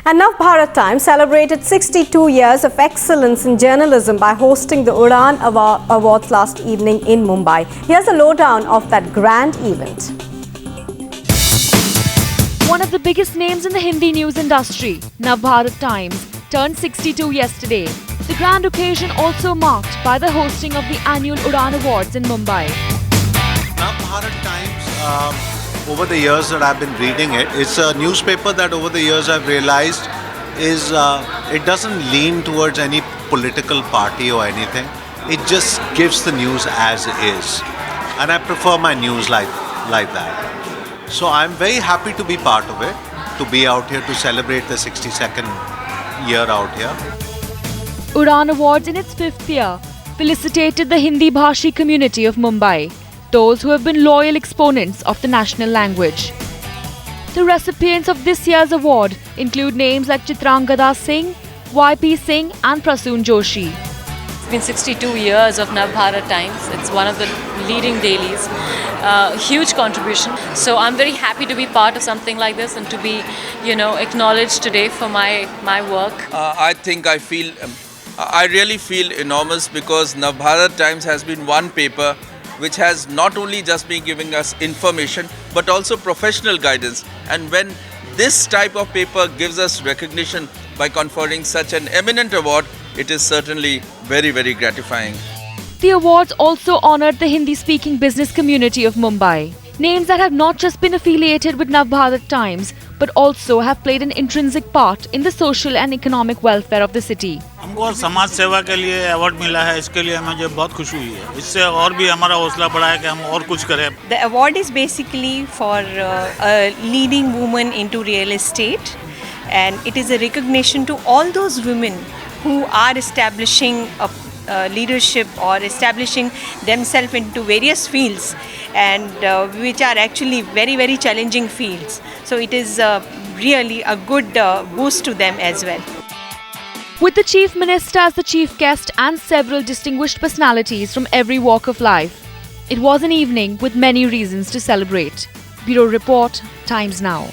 And Nav Bharat Times celebrated 62 years of excellence in journalism by hosting the Udaan Awards last evening in Mumbai. Here's a lowdown of that grand event. One of the biggest names in the Hindi news industry, Nav Bharat Times, turned 62 yesterday. The grand occasion also marked by the hosting of the annual Udaan Awards in Mumbai. Nav Bharat Times, over the years that I've been reading it, it's a newspaper that over the years I've realized is it doesn't lean towards any political party or anything. It just gives the news as is, and I prefer my news like that. So I'm very happy to be part of it, to be out here to celebrate the 62nd year out here. Udaan Awards in its 5th year felicitated the Hindi Bhashi community of Mumbai, those who have been loyal exponents of the national language. The recipients of this year's award include names like Chitrangada Singh, YP Singh and Prasoon Joshi. It's been 62 years of Nav Bharat Times. It's one of the leading dailies. Huge contribution. So I'm very happy to be part of something like this and to be, acknowledged today for my work. I really feel enormous because Nav Bharat Times has been one paper which has not only just been giving us information but also professional guidance. And when this type of paper gives us recognition by conferring such an eminent award, it is certainly very, very gratifying. The awards also honoured the Hindi-speaking business community of Mumbai. Names that have not just been affiliated with Nav Bharat Times but also have played an intrinsic part in the social and economic welfare of the city. हमको समाज सेवा के लिए award मिला है, इसके लिए मुझे बहुत खुशी हुई है. इससे और भी हमारा हौसला बढ़ा है कि हम और कुछ करें. The award is basically for a leading woman into real estate, and it is a recognition to all those women who are establishing leadership or establishing themselves into various fields, and which are actually very, very challenging fields. So it is really a good boost to them as well. With the Chief Minister as the chief guest and several distinguished personalities from every walk of life, it was an evening with many reasons to celebrate. Bureau Report, Times Now.